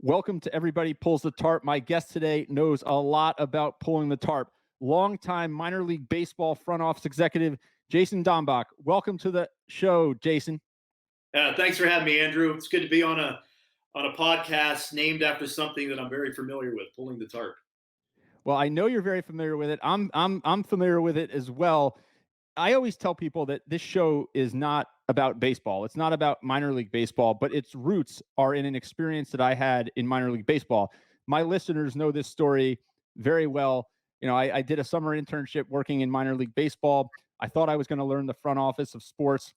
Welcome to Everybody Pulls the Tarp. My guest today knows a lot about pulling the tarp. Longtime minor league baseball front office executive, Jason Dambach. Welcome to the show, Jason. Thanks for having me, Andrew. It's good to be on a podcast named after something that I'm very familiar with, pulling the tarp. Well, I know you're very familiar with it. I'm familiar with it as well. I always tell people that this show is not about baseball. It's not about minor league baseball, but its roots are in an experience that I had in minor league baseball. My listeners know this story very well. You know, I did a summer internship working in minor league baseball. I thought I was going to learn the front office of sports.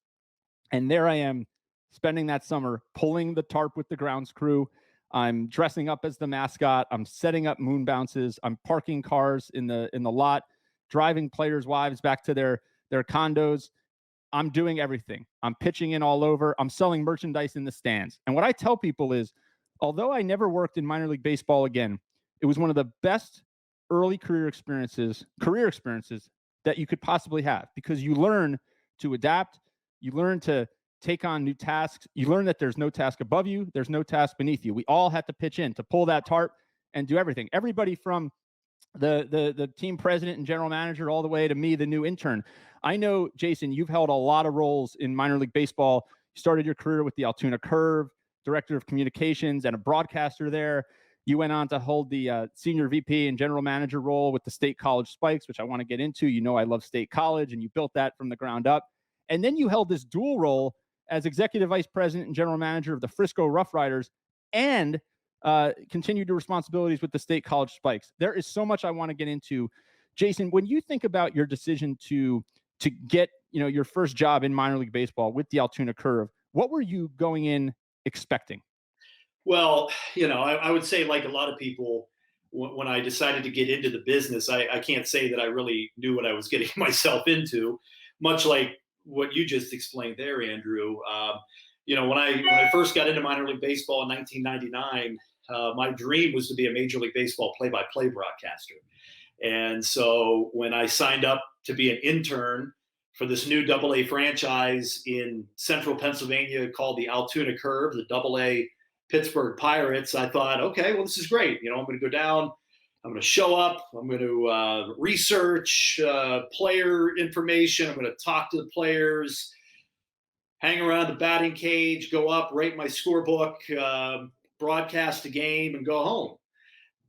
And there I am spending that summer pulling the tarp with the grounds crew. I'm dressing up as the mascot. I'm setting up moon bounces. I'm parking cars in the lot, driving players' wives back to their condos. I'm doing everything. I'm pitching in all over. I'm selling merchandise in the stands. And what I tell people is, although I never worked in minor league baseball again, it was one of the best early career experiences that you could possibly have, because you learn to adapt. You learn to take on new tasks. You learn that there's no task above you. There's no task beneath you. We all had to pitch in to pull that tarp and do everything. Everybody from the team president and general manager all the way to me, the new intern. I know, Jason, you've held a lot of roles in minor league baseball. You started your career with the Altoona Curve, director of communications and a broadcaster there. You went on to hold the senior VP and general manager role with the State College Spikes, which I want to get into. You know, I love State College, and you built that from the ground up. And then you held this dual role as executive vice president and general manager of the Frisco RoughRiders, and continued your responsibilities with the State College Spikes. There is so much I want to get into. Jason, when you think about your decision to get, your first job in minor league baseball with the Altoona Curve, what were you going in expecting? Well, I would say, like a lot of people, when I decided to get into the business, I can't say that I really knew what I was getting myself into, much like what you just explained there, Andrew. When I first got into minor league baseball in 1999, my dream was to be a Major League Baseball play-by-play broadcaster. And so when I signed up to be an intern for this new AA franchise in central Pennsylvania called the Altoona Curve, the AA Pittsburgh Pirates, I thought, okay, well, this is great. I'm going to go down. I'm going to show up. I'm going to research player information. I'm going to talk to the players, hang around the batting cage, go up, rate my scorebook, broadcast a game, and go home.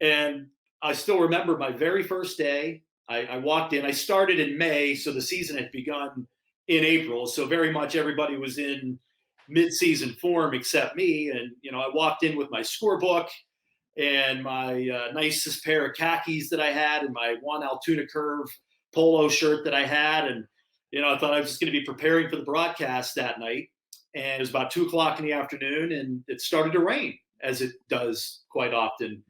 And I still remember my very first day. I walked in. I started in May, so the season had begun in April. So very much everybody was in mid-season form except me. And, I walked in with my scorebook and my nicest pair of khakis that I had, and my one Altoona Curve polo shirt that I had. And, I thought I was just going to be preparing for the broadcast that night. And it was about 2:00 in the afternoon, and it started to rain, as it does quite often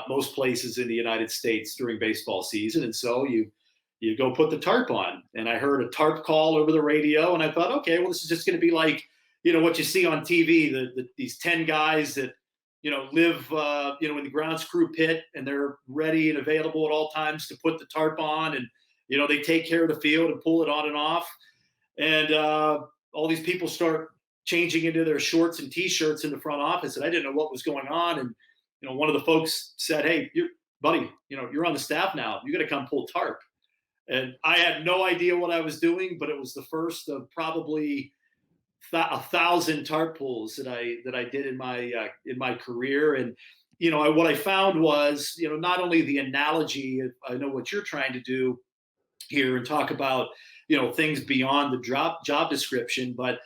most places in the United States during baseball season. And so you go put the tarp on. And I heard a tarp call over the radio, and I thought, okay, well, this is just going to be like, what you see on TV, these 10 guys that, live, in the grounds crew pit, and they're ready and available at all times to put the tarp on. And, they take care of the field and pull it on and off. And all these people start changing into their shorts and T-shirts in the front office. And I didn't know what was going on. And, one of the folks said, hey, buddy, you're on the staff now. You got to come pull tarp. And I had no idea what I was doing, but it was the first of probably 1,000 tarp pulls that I did in my career. And what I found was, not only the analogy, I know what you're trying to do here and talk about things beyond the job description, but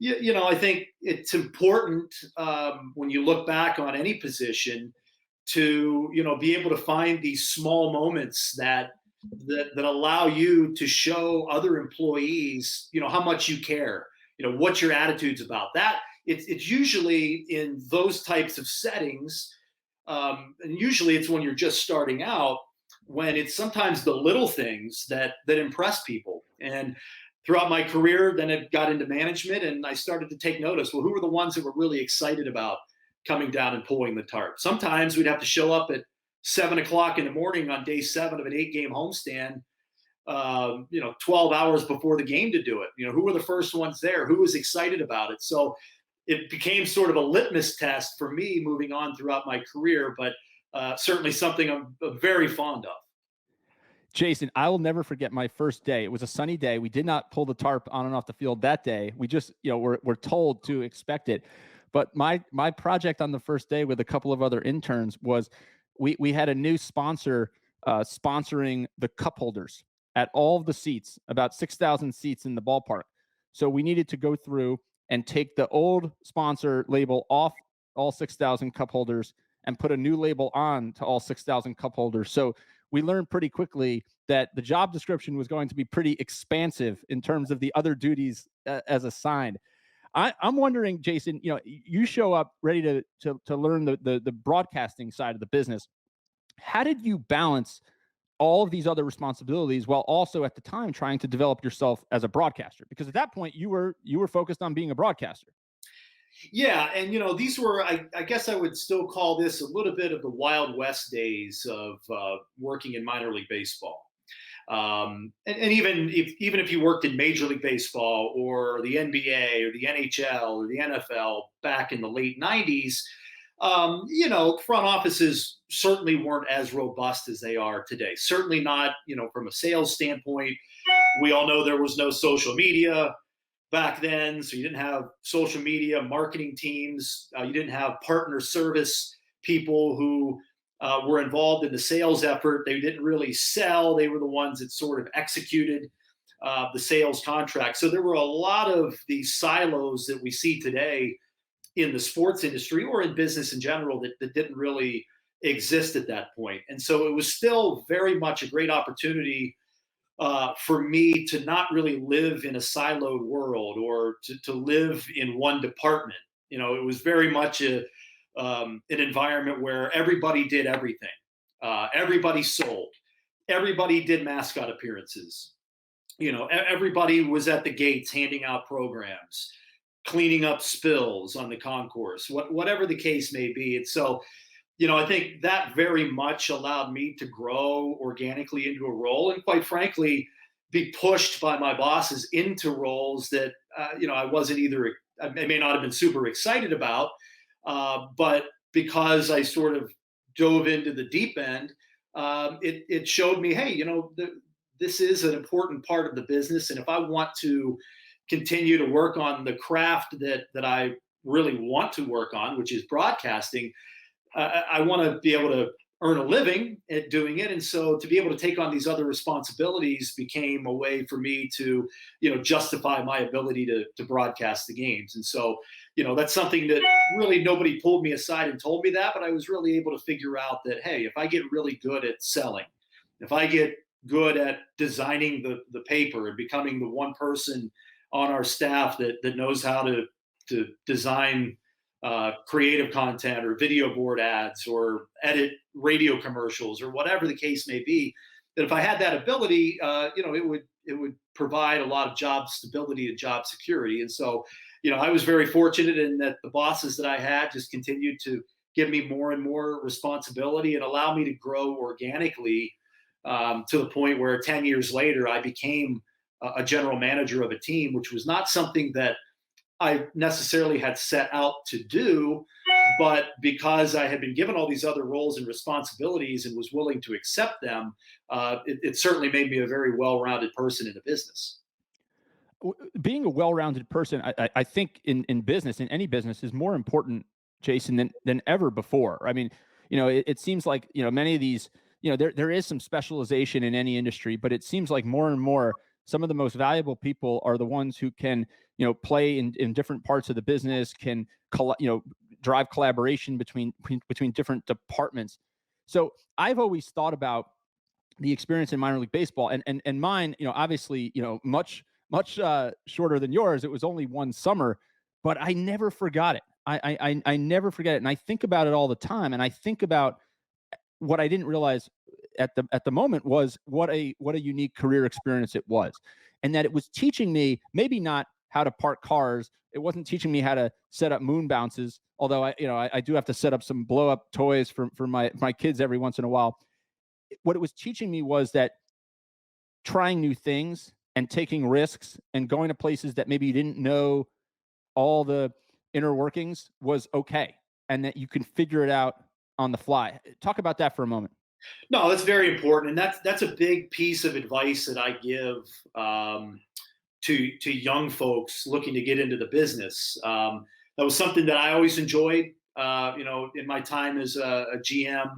I think it's important when you look back on any position to be able to find these small moments that allow you to show other employees how much you care. What your attitude's about that. It's usually in those types of settings, and usually it's when you're just starting out, when it's sometimes the little things that impress people. And throughout my career, then it got into management, and I started to take notice. Well, who were the ones that were really excited about coming down and pulling the tarp? Sometimes we'd have to show up at 7:00 in the morning on day 7 of an 8-game homestand, 12 hours before the game to do it. Who were the first ones there? Who was excited about it? So it became sort of a litmus test for me moving on throughout my career, but certainly something I'm very fond of. Jason, I will never forget my first day. It was a sunny day. We did not pull the tarp on and off the field that day. We just, we're told to expect it. But my project on the first day with a couple of other interns was we had a new sponsor sponsoring the cup holders at all of the seats, about 6,000 seats in the ballpark. So we needed to go through and take the old sponsor label off all 6,000 cup holders and put a new label on to all 6,000 cup holders. So we learned pretty quickly that the job description was going to be pretty expansive in terms of the other duties as assigned. I'm wondering, Jason, you show up ready to learn the broadcasting side of the business. How did you balance all of these other responsibilities while also at the time trying to develop yourself as a broadcaster? Because at that point you were focused on being a broadcaster. Yeah, and these were, I guess I would still call this a little bit of the Wild West days of working in minor league baseball. And even if you worked in Major League Baseball or the NBA or the NHL or the NFL back in the late '90s, front offices certainly weren't as robust as they are today. Certainly not, from a sales standpoint. We all know there was no social media back then, so you didn't have social media marketing teams. You didn't have partner service people who were involved in the sales effort. They didn't really sell. They were the ones that sort of executed the sales contract. So there were a lot of these silos that we see today in the sports industry or in business in general that didn't really exist at that point. And so it was still very much a great opportunity for me to not really live in a siloed world or to live in one department. It was very much an environment where everybody did everything. Everybody sold. Everybody did mascot appearances. Everybody was at the gates handing out programs, cleaning up spills on the concourse, whatever the case may be. And so, I think that very much allowed me to grow organically into a role and, quite frankly, be pushed by my bosses into roles that, I wasn't I may not have been super excited about, but because I sort of dove into the deep end, it showed me, hey, this is an important part of the business. And if I want to continue to work on the craft that I really want to work on, which is broadcasting, I want to be able to earn a living at doing it. And so to be able to take on these other responsibilities became a way for me to, justify my ability to broadcast the games. And so, that's something that really nobody pulled me aside and told me that, but I was really able to figure out that, hey, if I get really good at selling, if I get good at designing the paper and becoming the one person on our staff that knows how to design creative content or video board ads or edit radio commercials or whatever the case may be, that if I had that ability, it would provide a lot of job stability and job security. And so, I was very fortunate in that the bosses that I had just continued to give me more and more responsibility and allow me to grow organically to the point where 10 years later, I became a general manager of a team, which was not something that I necessarily had set out to do, but because I had been given all these other roles and responsibilities and was willing to accept them, it certainly made me a very well-rounded person in the business. Being a well-rounded person, I think in business, in any business, is more important, Jason, than ever before. I mean, it seems like, many of these, there is some specialization in any industry, but it seems like more and more some of the most valuable people are the ones who can, play in different parts of the business, can, drive collaboration between different departments. So I've always thought about the experience in minor league baseball, and mine, obviously, much shorter than yours. It was only one summer, but I never forgot it. I never forget it, and I think about it all the time. And I think about what I didn't realize at the moment was what a unique career experience it was, and that it was teaching me maybe not how to park cars. It wasn't teaching me how to set up moon bounces, although I do have to set up some blow up toys for my kids every once in a while. What it was teaching me was that trying new things and taking risks and going to places that maybe you didn't know all the inner workings was okay, and that you can figure it out on the fly. Talk about that for a moment. No, that's very important, and that's a big piece of advice that I give to young folks looking to get into the business. That was something that I always enjoyed. In my time as a GM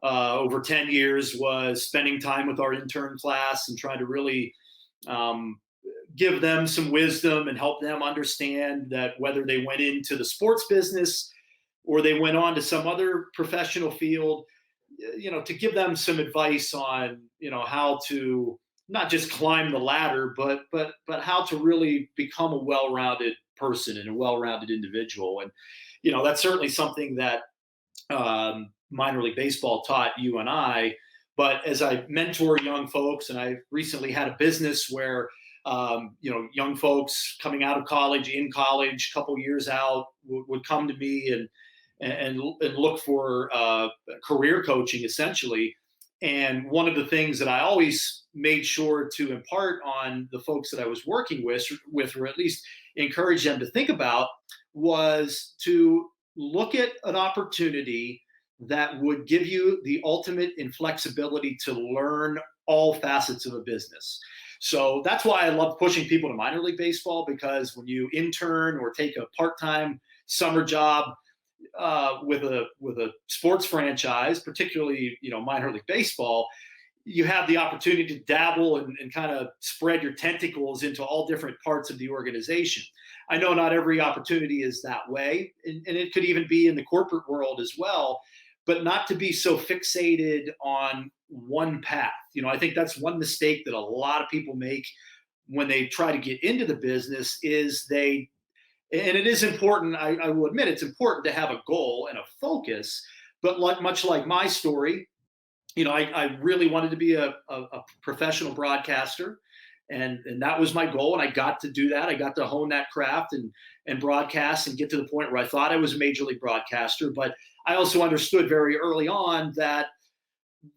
over 10 years, was spending time with our intern class and trying to really um, give them some wisdom and help them understand that whether they went into the sports business or they went on to some other professional field, to give them some advice on, how to not just climb the ladder, but how to really become a well-rounded person and a well-rounded individual. And, that's certainly something that minor league baseball taught you and I. But as I mentor young folks, and I recently had a business where young folks coming out of college, in college, a couple years out, would come to me and look for career coaching, essentially. And one of the things that I always made sure to impart on the folks that I was working with, or at least encourage them to think about, was to look at an opportunity that would give you the ultimate inflexibility to learn all facets of a business. So that's why I love pushing people to minor league baseball, because when you intern or take a part-time summer job with a sports franchise, particularly minor league baseball, you have the opportunity to dabble and kind of spread your tentacles into all different parts of the organization. I know not every opportunity is that way, and it could even be in the corporate world as well, but not to be so fixated on one path. I think that's one mistake that a lot of people make when they try to get into the business is and it is important, I will admit it's important to have a goal and a focus, but much like my story, I really wanted to be a professional broadcaster, and that was my goal, and I got to do that. I got to hone that craft and broadcast and get to the point where I thought I was a major league broadcaster. But I also understood very early on that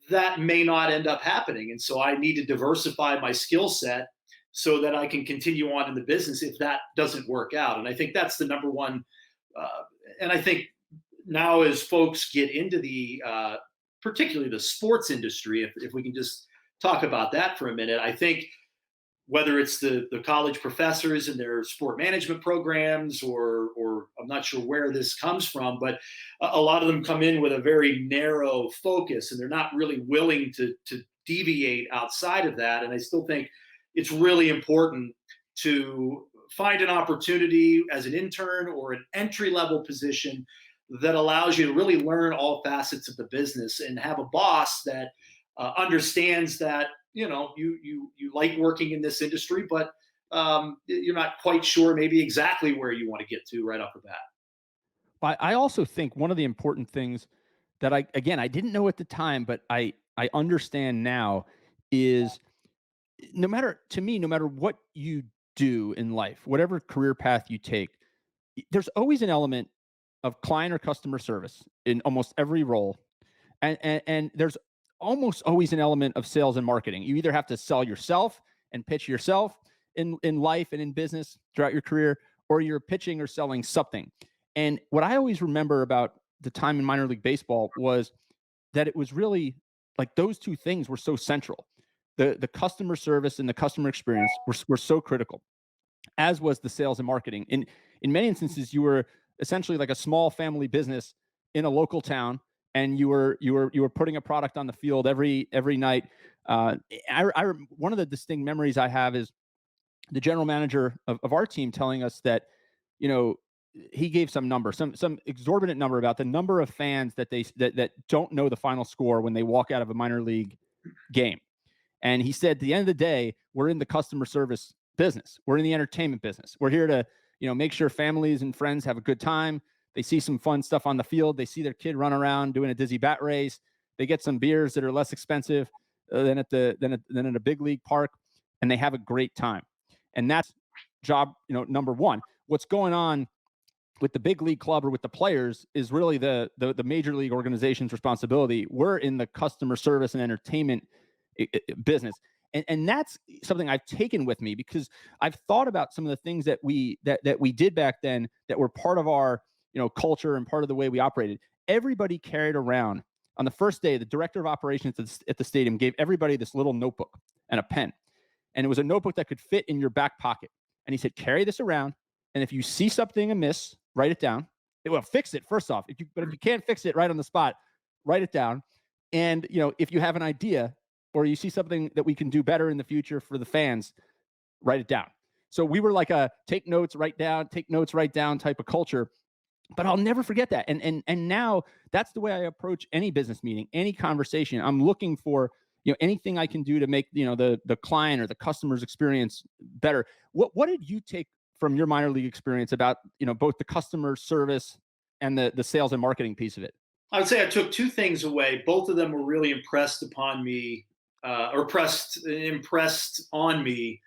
that may not end up happening, and so I need to diversify my skill set so that I can continue on in the business if that doesn't work out. And I think that's the number one. And I think now as folks get into particularly the sports industry, if we can just talk about that for a minute, I think whether it's the college professors and their sport management programs, or I'm not sure where this comes from, but a lot of them come in with a very narrow focus, and they're not really willing to deviate outside of that. And I still think it's really important to find an opportunity as an intern or an entry level position that allows you to really learn all facets of the business, and have a boss that understands that you like working in this industry, but you're not quite sure maybe exactly where you want to get to right off the bat. But I also think one of the important things that I didn't know at the time, but I understand now, is no matter what you do in life, whatever career path you take, there's always an element of client or customer service in almost every role. And there's almost always an element of sales and marketing. You either have to sell yourself and pitch yourself in life and in business throughout your career, or you're pitching or selling something. And what I always remember about the time in minor league baseball was that it was really like those two things were so central. The customer service and the customer experience were so critical, as was the sales and marketing. In many instances, you were essentially like a small family business in a local town, and you were putting a product on the field every night. One of the distinct memories I have is the general manager of our team telling us that, he gave some number, some exorbitant number about the number of fans that don't know the final score when they walk out of a minor league game. And he said, at the end of the day, we're in the customer service business. We're in the entertainment business. We're here to, make sure families and friends have a good time. They see some fun stuff on the field. They see their kid run around doing a dizzy bat race. They get some beers that are less expensive than at a big league park, and they have a great time. And that's job, number one. What's going on with the big league club or with the players is really the major league organization's responsibility. We're in the customer service and entertainment business. And that's something I've taken with me, because I've thought about some of the things that we did back then that were part of our culture and part of the way we operated. Everybody carried around, on the first day, the director of operations at the stadium gave everybody this little notebook and a pen, and it was a notebook that could fit in your back pocket. And he said, carry this around, and if you see something amiss, write it down. Well, fix it first off. But if you can't fix it right on the spot, write it down. And if you have an idea or you see something that we can do better in the future for the fans, write it down. So we were like a take notes, write down, take notes, write down type of culture. But I'll never forget that. And now that's the way I approach any business meeting, any conversation. I'm looking for anything I can do to make the client or the customer's experience better. What did you take from your minor league experience about both the customer service and the sales and marketing piece of it? I would say I took two things away. Both of them were really impressed upon me, impressed on me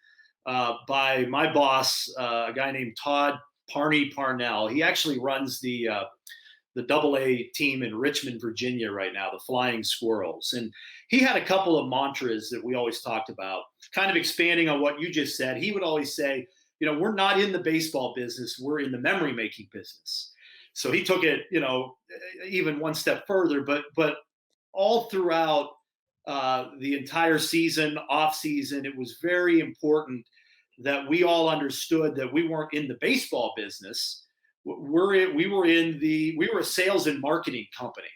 by my boss, a guy named Todd Parnell. He actually runs the AA team in Richmond, Virginia right now, the Flying Squirrels. And he had a couple of mantras that we always talked about, kind of expanding on what you just said. He would always say, we're not in the baseball business, we're in the memory making business. So he took it, even one step further, but all throughout the entire season, off season, it was very important that we all understood that we weren't in the baseball business. We were a sales and marketing company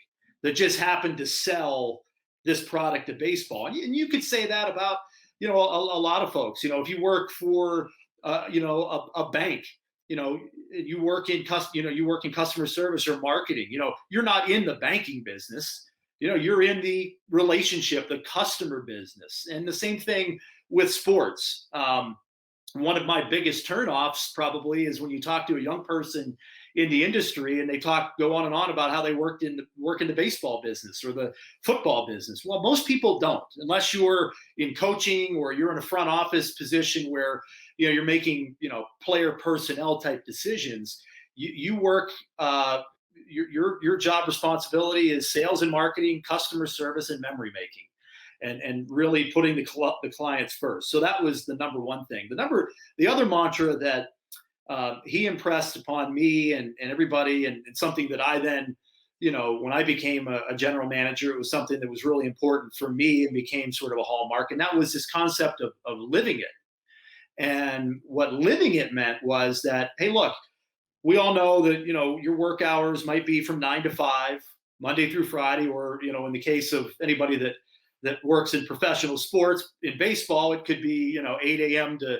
that just happened to sell this product to baseball. And you could say that about, a lot of folks. If you work for, a bank, you work in customer service or marketing. You're not in the banking business. You're in the relationship, the customer business. And the same thing with sports. One of my biggest turnoffs probably is when you talk to a young person in the industry and they go on and on about how they work in the baseball business or the football business. Well, most people don't, unless you're in coaching or you're in a front office position where you're making player personnel type decisions. You work. Your job responsibility is sales and marketing, customer service, and memory making. And really putting the clients first. So that was the number one thing. The other mantra that he impressed upon me and everybody, and something that I then, when I became a general manager, it was something that was really important for me and became sort of a hallmark. And that was this concept of living it. And what living it meant was that, hey, look, we all know that, your work hours might be from 9 to 5, Monday through Friday, or, in the case of anybody that works in professional sports, in baseball, it could be, 8 a.m. to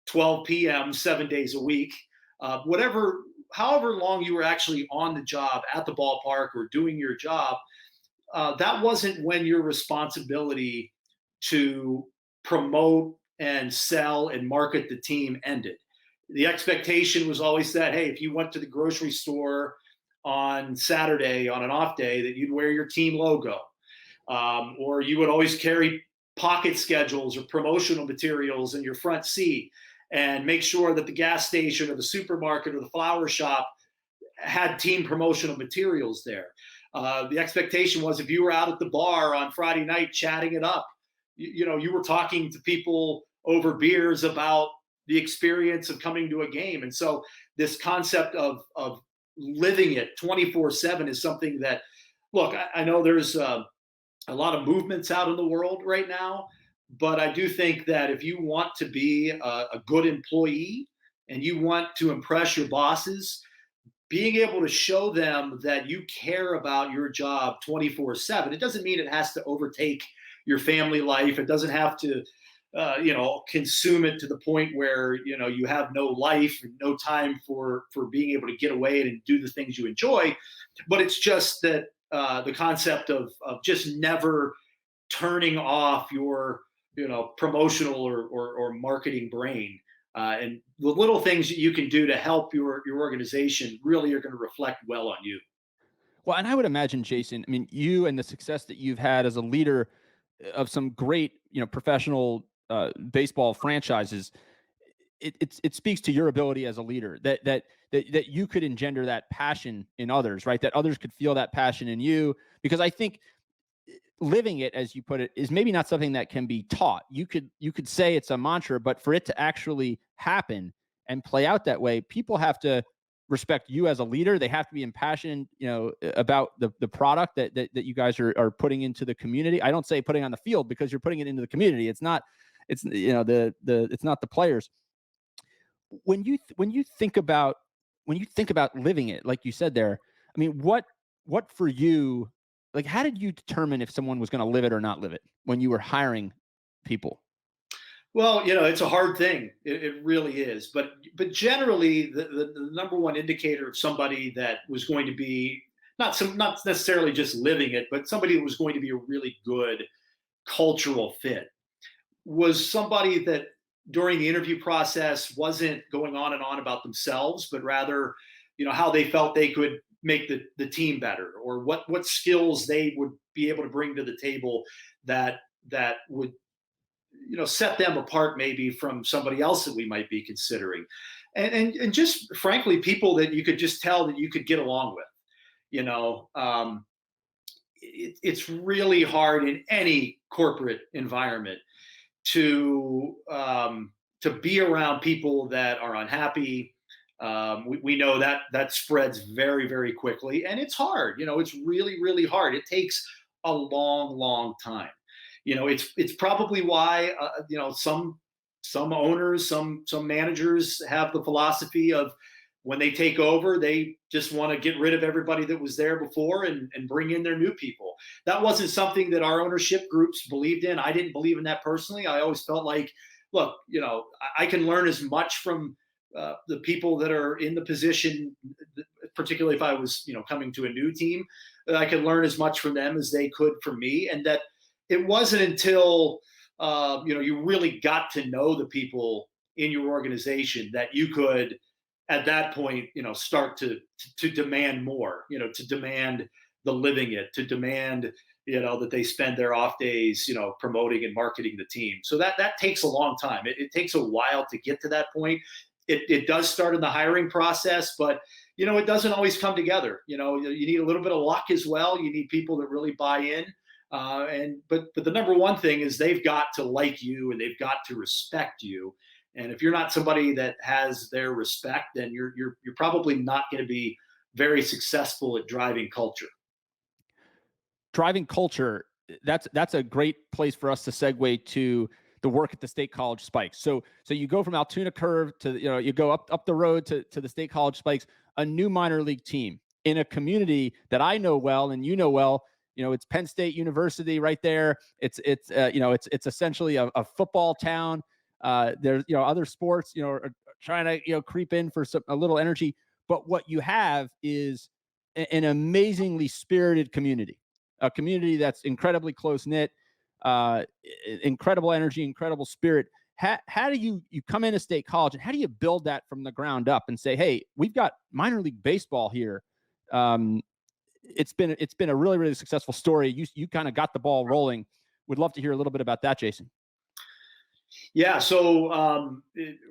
12 p.m., 7 days a week. However long you were actually on the job at the ballpark or doing your job, that wasn't when your responsibility to promote and sell and market the team ended. The expectation was always that, hey, if you went to the grocery store on Saturday on an off day, that you'd wear your team logo. Or you would always carry pocket schedules or promotional materials in your front seat and make sure that the gas station or the supermarket or the flower shop had team promotional materials there. The expectation was if you were out at the bar on Friday night chatting it up, you were talking to people over beers about the experience of coming to a game. And so this concept of living it 24/7 is something that, look, I know there's a lot of movements out in the world right now, but I do think that if you want to be a good employee and you want to impress your bosses, being able to show them that you care about your job 24/7, it doesn't mean it has to overtake your family life. It doesn't have to, consume it to the point where, you have no life and no time for being able to get away and do the things you enjoy. But it's just that the concept of just never turning off your, promotional or marketing brain. And the little things that you can do to help your organization really are going to reflect well on you. Well, and I would imagine, Jason, I mean, you and the success that you've had as a leader of some great, professional baseball franchises, it speaks to your ability as a leader that you could engender that passion in others, right? That others could feel that passion in you, because I think living it, as you put it, is maybe not something that can be taught. You could say it's a mantra, but for it to actually happen and play out that way, people have to respect you as a leader. They have to be impassioned, about the product that you guys are putting into the community. I don't say putting on the field, because you're putting it into the community. It's not, it's not the players. When you think about living it, like you said there, I mean, what for you, like, how did you determine if someone was going to live it or not live it when you were hiring people? Well, it's a hard thing. It really is. But generally, the number one indicator of somebody that was going to be not necessarily just living it, but somebody that was going to be a really good cultural fit was somebody that during the interview process wasn't going on and on about themselves, but rather, how they felt they could make the team better, or what skills they would be able to bring to the table that would set them apart maybe from somebody else that we might be considering, and just frankly people that you could just tell that you could get along with. you know um, it's really hard in any corporate environment to be around people that are unhappy. We know that spreads very, very quickly, and it's hard. It's really, really hard. It takes a long, long time. It's probably why some owners, some managers have the philosophy of when they take over, they just want to get rid of everybody that was there before and bring in their new people. That wasn't something that our ownership groups believed in. I didn't believe in that personally. I always felt like, look, I can learn as much from the people that are in the position, particularly if I was, coming to a new team, that I could learn as much from them as they could from me. And that it wasn't until, you really got to know the people in your organization that you could, at that point, start to demand more, to demand the living it, to demand, that they spend their off days, promoting and marketing the team. So that takes a long time. It takes a while to get to that point. It does start in the hiring process, but it doesn't always come together. You need a little bit of luck as well. You need people that really buy in. But the number one thing is they've got to like you and they've got to respect you. And if you're not somebody that has their respect, then you're probably not going to be very successful at driving culture. Driving culture, that's a great place for us to segue to the work at the State College Spikes. So you go from Altoona Curve to, you go up the road to the State College Spikes, a new minor league team in a community that I know well and well. It's Penn State University right there. It's essentially a football town. There's other sports are trying to creep in for a little energy, but what you have is an amazingly spirited community, a community that's incredibly close knit, incredible energy, incredible spirit. How do you come into State College, and how do you build that from the ground up and say, hey, we've got minor league baseball here? It's been a really, really successful story. You kind of got the ball rolling. Would love to hear a little bit about that, Jason. Yeah, so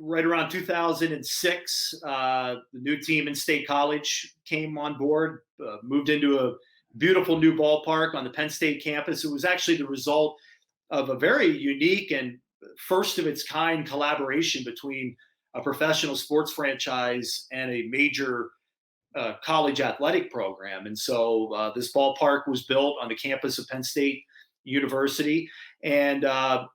right around 2006, the new team in State College came on board, moved into a beautiful new ballpark on the Penn State campus. It was actually the result of a very unique and first of its kind collaboration between a professional sports franchise and a major college athletic program. And so this ballpark was built on the campus of Penn State University, and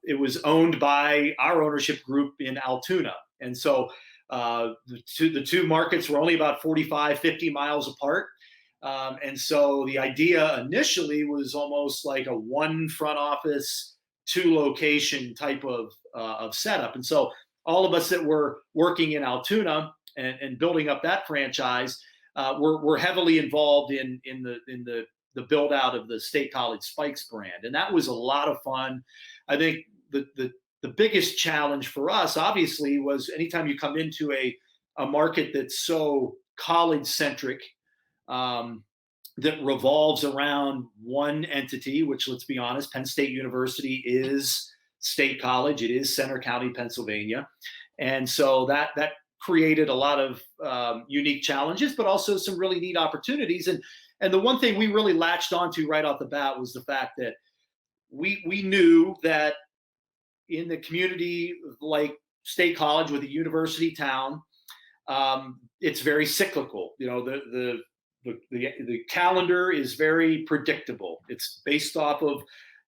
it was owned by our ownership group in Altoona. And so the two markets were only about 45, 50 miles apart. And so the idea initially was almost like a one front office, two location type of setup. And so all of us that were working in Altoona and building up that franchise were heavily involved in the build out of the State College Spikes brand. And that was a lot of fun. I think the biggest challenge for us, obviously, was anytime you come into a market that's so college centric, that revolves around one entity, which, let's be honest, Penn State University is State College. It is Center County, Pennsylvania. And so that created a lot of unique challenges, but also some really neat opportunities. And And the one thing we really latched onto right off the bat was the fact that we knew that in the community like State College with a university town, it's very cyclical. You know, the calendar is very predictable. It's based off of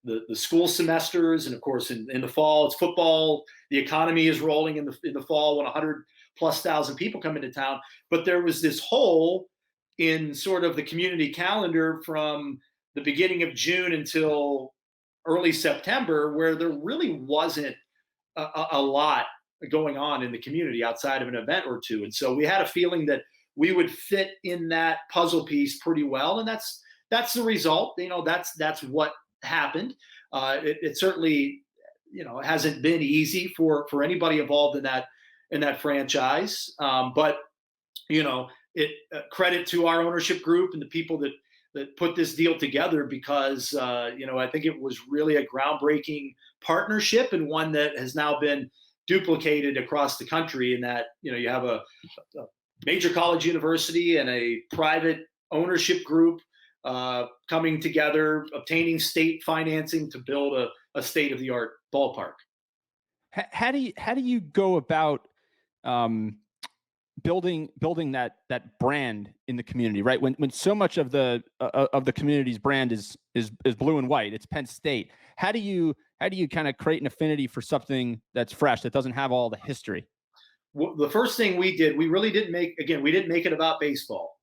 the school semesters, and of course, in the fall, it's football. The economy is rolling in the fall when 100,000+ people come into town. But there was this hole in sort of the community calendar from the beginning of June until early September, where there really wasn't a lot going on in the community outside of an event or two. And so we had a feeling that we would fit in that puzzle piece pretty well. And that's the result. You know, that's what happened. It certainly, you know, hasn't been easy for anybody involved in that franchise. But you know, it credit to our ownership group and the people that put this deal together, because you know, I think it was really a groundbreaking partnership, and one that has now been duplicated across the country. In that, you know, you have a major college university and a private ownership group coming together, obtaining state financing to build a state of the art ballpark. How do you go about building that brand in the community, right? When so much of the community's brand is blue and white, it's Penn State. How do you kind of create an affinity for something that's fresh, that doesn't have all the history? Well, the first thing we did, we really didn't make it about baseball.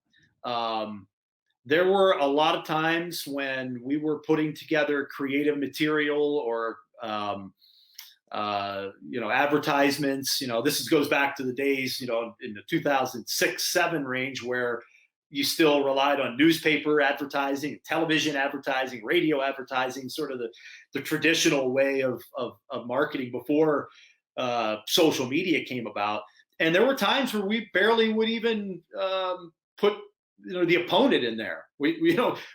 There were a lot of times when we were putting together creative material or you know, advertisements. You know, goes back to the days, you know, in the 2006-7 range, where you still relied on newspaper advertising, television advertising, radio advertising, sort of the traditional way of marketing before social media came about. And there were times where we barely would even put, you know, the opponent in there. We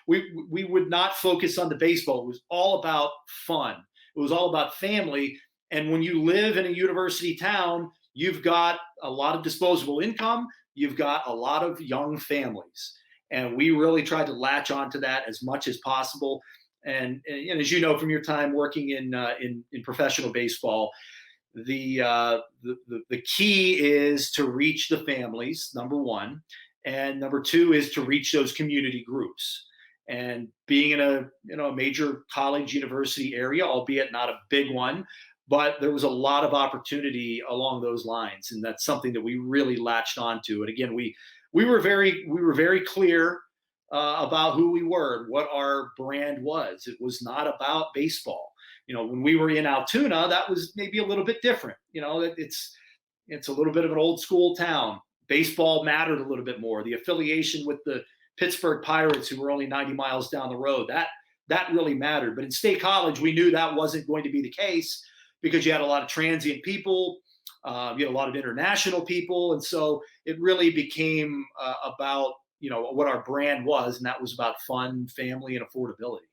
would not focus on the baseball. It was all about fun. It was all about family. And when you live in a university town, you've got a lot of disposable income. You've got a lot of young families. And we really tried to latch onto that as much as possible. And as you know from your time working in professional baseball, the key is to reach the families, number one, and number two is to reach those community groups. And being in a major college university area, albeit not a big one, but there was a lot of opportunity along those lines, and that's something that we really latched onto. And again, we were very clear about who we were and what our brand was. It was not about baseball. You know, when we were in Altoona, that was maybe a little bit different. You know, it's a little bit of an old school town. Baseball mattered a little bit more. The affiliation with the Pittsburgh Pirates, who were only 90 miles down the road, that really mattered. But in State College, we knew that wasn't going to be the case, because you had a lot of transient people, you had a lot of international people, and so it really became about, you know, what our brand was, and that was about fun, family, and affordability.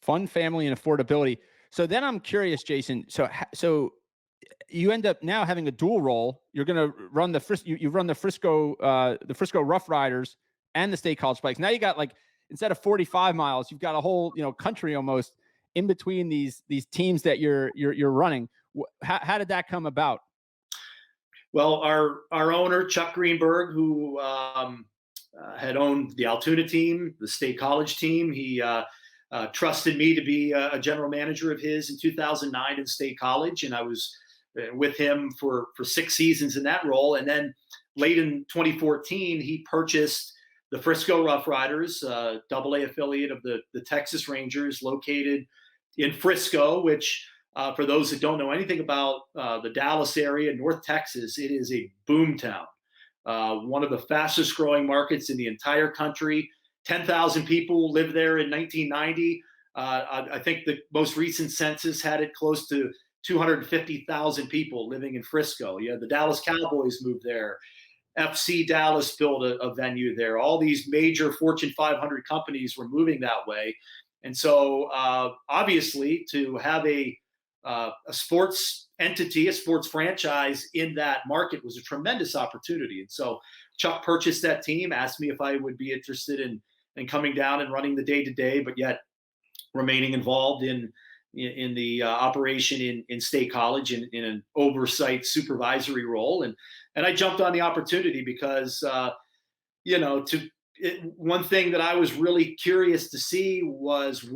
Fun, family, and affordability. So then I'm curious, Jason. So you end up now having a dual role. You're going to run you run the Frisco RoughRiders and the State College Spikes. Now you got, like, instead of 45 miles, you've got a whole, you know, country almost in between these teams that you're running. How did that come about? Well, our owner, Chuck Greenberg, who had owned the Altoona team, the State College team, he trusted me to be a general manager of his in 2009 in State College, and I was with him for 6 seasons in that role. And then late in 2014, he purchased the Frisco RoughRiders, AA affiliate of the Texas Rangers, located in Frisco, which for those that don't know anything about the Dallas area, North Texas, it is a boom town. One of the fastest growing markets in the entire country. 10,000 people lived there in 1990. I think the most recent census had it close to 250,000 people living in Frisco. You had the Dallas Cowboys moved there. FC Dallas built a venue there. All these major Fortune 500 companies were moving that way. And so obviously to have a sports entity, a sports franchise in that market was a tremendous opportunity. And so Chuck purchased that team, asked me if I would be interested in and coming down and running the day to day, but yet remaining involved in the operation in State College in an oversight supervisory role. And I jumped on the opportunity because to one thing that I was really curious to see was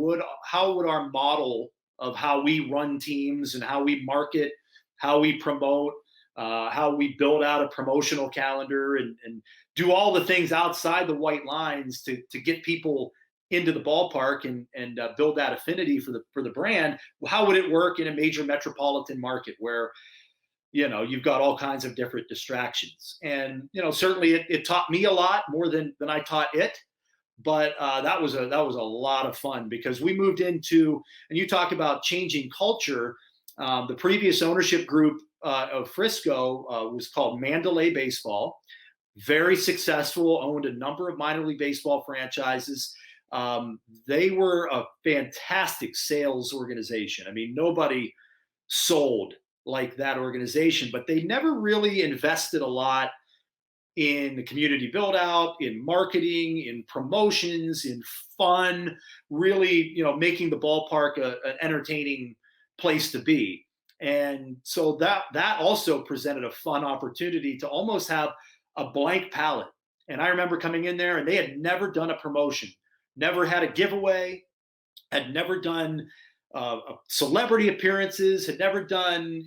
how would our model of how we run teams and how we market, how we promote, how we build out a promotional calendar and do all the things outside the white lines to get people into the ballpark and build that affinity for the brand. How would it work in a major metropolitan market where you've got all kinds of different distractions? And certainly it taught me a lot more than I taught it. But that was a lot of fun because we moved into, and you talk about changing culture. The previous ownership group of Frisco was called Mandalay Baseball. Very successful, owned a number of minor league baseball franchises. They were a fantastic sales organization. I mean, nobody sold like that organization, but they never really invested a lot in the community build out, in marketing, in promotions, in fun, really, making the ballpark an entertaining place to be. And so that also presented a fun opportunity to almost have a blank palette. And I remember coming in there and they had never done a promotion, never had a giveaway, had never done celebrity appearances, had never done,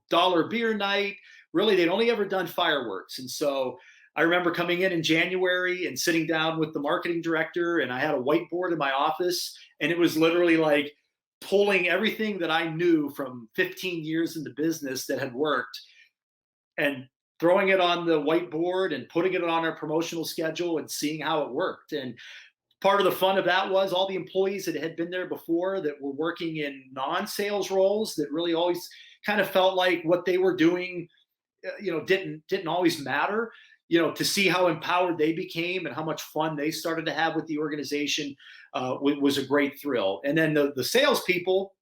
dollar beer night. Really, they'd only ever done fireworks. And so I remember coming in January and sitting down with the marketing director, and I had a whiteboard in my office, and it was literally like pulling everything that I knew from 15 years in the business that had worked and throwing it on the whiteboard and putting it on our promotional schedule and seeing how it worked. And part of the fun of that was all the employees that had been there before that were working in non-sales roles that really always kind of felt like what they were doing, didn't always matter. To see how empowered they became and how much fun they started to have with the organization was a great thrill. And then the salespeople,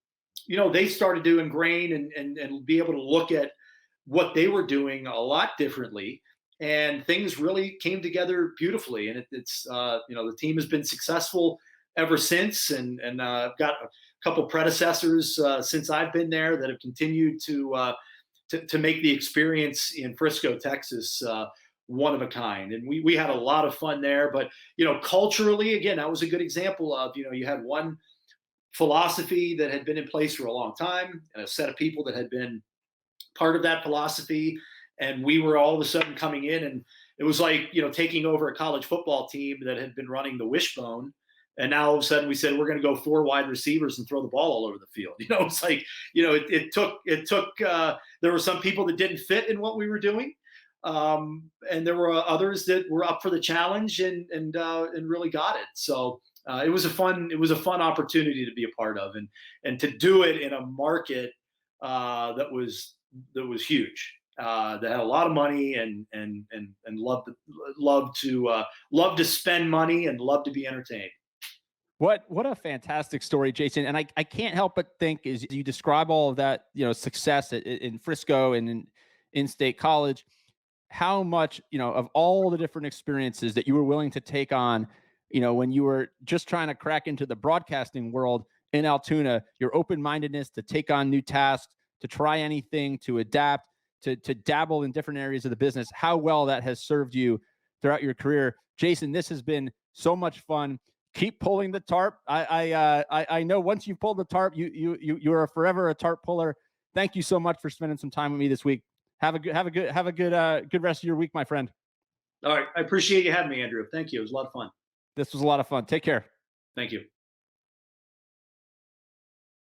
they started to ingrain and be able to look at what they were doing a lot differently. And things really came together beautifully. And it's the team has been successful ever since. And I've got a couple predecessors since I've been there that have continued to make the experience in Frisco, Texas, one of a kind. And we had a lot of fun there. But culturally, again, that was a good example of you had one philosophy that had been in place for a long time, and a set of people that had been part of that philosophy. And we were all of a sudden coming in, and it was like taking over a college football team that had been running the wishbone. And now all of a sudden we said, we're going to go 4 wide receivers and throw the ball all over the field. It's like, it took, there were some people that didn't fit in what we were doing. And there were others that were up for the challenge and really got it. So it was a fun opportunity to be a part of, and to do it in a market that was huge. That had a lot of money and loved to spend money and loved to be entertained. What a fantastic story, Jason. And I can't help but think as you describe all of that, success in Frisco and in State College, how much, of all the different experiences that you were willing to take on, when you were just trying to crack into the broadcasting world in Altoona, your open-mindedness to take on new tasks, to try anything, to adapt, to dabble in different areas of the business, how well that has served you throughout your career. Jason, this has been so much fun. Keep pulling the tarp. I know once you've pulled the tarp, you're forever a tarp puller. Thank you so much for spending some time with me this week. Have a good rest of your week, my friend. All right. I appreciate you having me, Andrew. Thank you. It was a lot of fun. This was a lot of fun. Take care. Thank you.